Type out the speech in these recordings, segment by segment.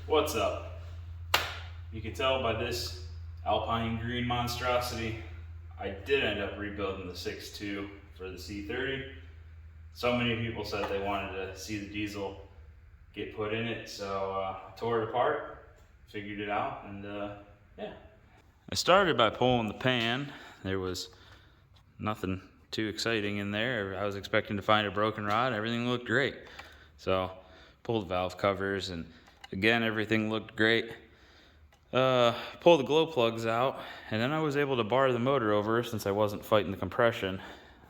What's up? You can tell by this alpine green monstrosity, I did end up rebuilding the 6.2 for the C30. So many people said they wanted to see the diesel get put in it, so I tore it apart, figured it out, and yeah. I started by pulling the pan. There was nothing too exciting in there. I was expecting to find a broken rod. Everything looked great. So pulled the valve covers, and again, everything looked great. Pulled the glow plugs out, and then I was able to bar the motor over since I wasn't fighting the compression.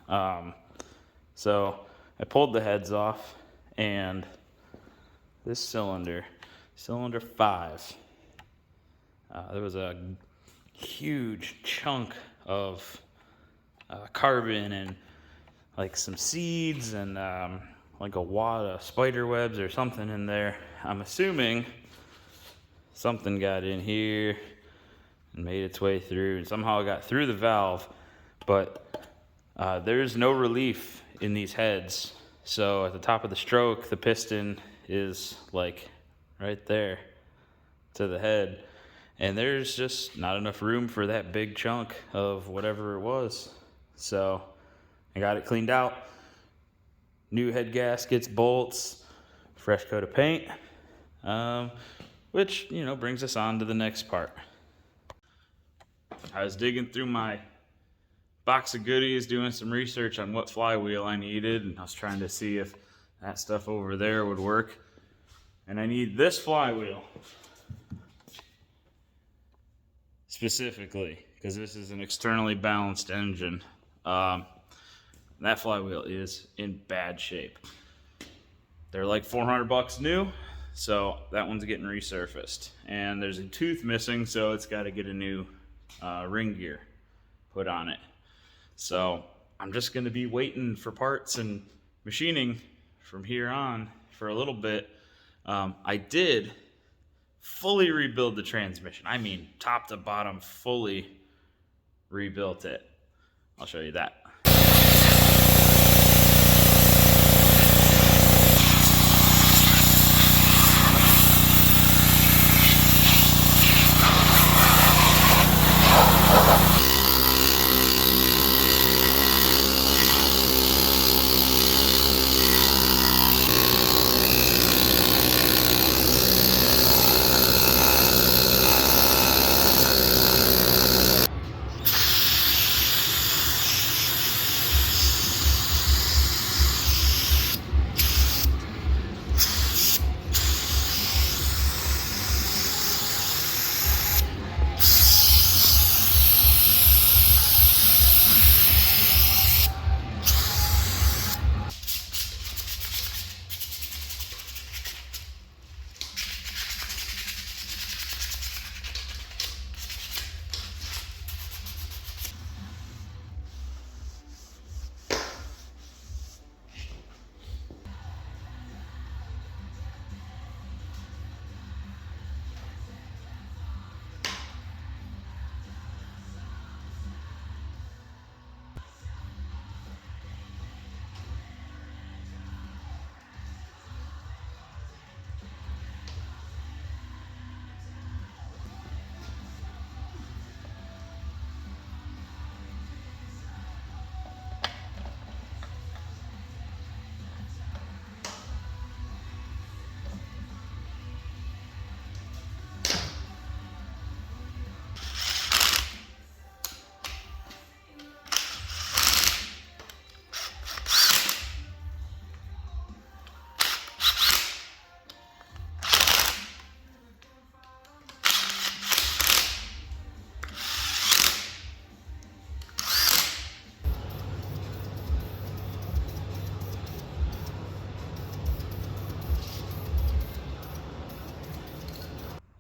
So I pulled the heads off, and this cylinder 5, there was a huge chunk of carbon and like some seeds and like a wad of spider webs or something in there. I'm assuming something got in here and made its way through, and somehow it got through the valve, but there's no relief in these heads. So at the top of the stroke, the piston is like right there to the head, and there's just not enough room for that big chunk of whatever it was. So I got it cleaned out, new head gaskets, bolts, fresh coat of paint, which, you know, brings us on to the next part. I was digging through my box of goodies, doing some research on what flywheel I needed, and I was trying to see if that stuff over there would work. And I need this flywheel specifically because this is an externally balanced engine. That flywheel is in bad shape. They're like $400 new, so that one's getting resurfaced. And there's a tooth missing, so it's got to get a new ring gear put on it. So I'm just going to be waiting for parts and machining from here on for a little bit. I did fully rebuild the transmission. I mean, top to bottom, fully rebuilt it. I'll show you that.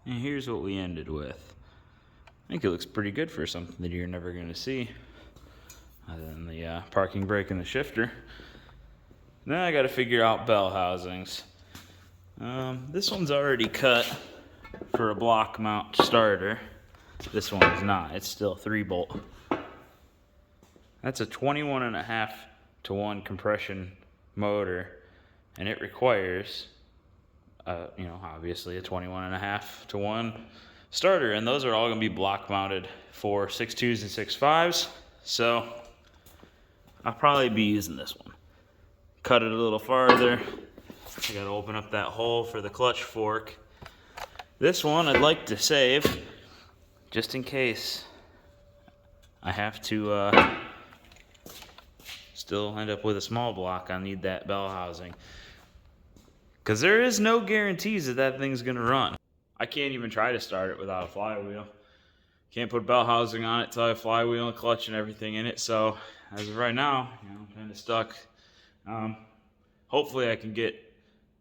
And here's what we ended with. I think it looks pretty good for something that you're never going to see, other than the parking brake and the shifter. Now I got to figure out bell housings. This one's already cut for a block mount starter. This one is not. It's still 3-bolt. That's a 21.5 to 1 compression motor, and it requires you know, obviously a 21.5-to-1 starter, and those are all going to be block mounted for 6.2s and 6.5s. So I'll probably be using this one. Cut it a little farther. I got to open up that hole for the clutch fork. This one I'd like to save just in case I have to still end up with a small block. I need that bell housing, because there is no guarantees that that thing's gonna run. I can't even try to start it without a flywheel. Can't put bell housing on it till I have flywheel and clutch and everything in it. So as of right now, you know, I'm kind of stuck. Hopefully I can get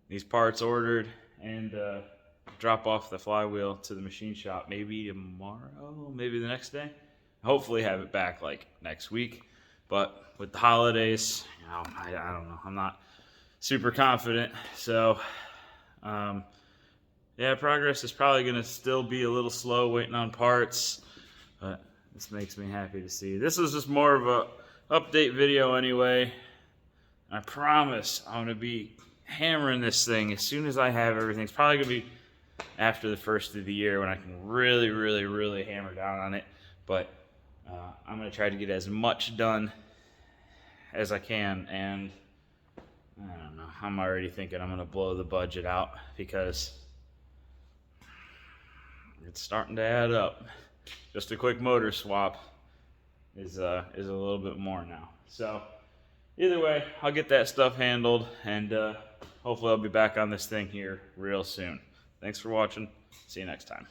these parts ordered and drop off the flywheel to the machine shop maybe tomorrow, maybe the next day. Hopefully have it back like next week. But with the holidays, you know, I don't know. I'm not super confident. So, yeah, progress is probably going to still be a little slow waiting on parts. But this makes me happy to see. This is just more of a update video anyway. I promise I'm going to be hammering this thing as soon as I have everything. It's probably going to be after the first of the year when I can really, really, really hammer down on it. But I'm going to try to get as much done as I can, and I don't know, I'm already thinking I'm going to blow the budget out because it's starting to add up. Just a quick motor swap is a little bit more now. So either way, I'll get that stuff handled, and hopefully I'll be back on this thing here real soon. Thanks for watching. See you next time.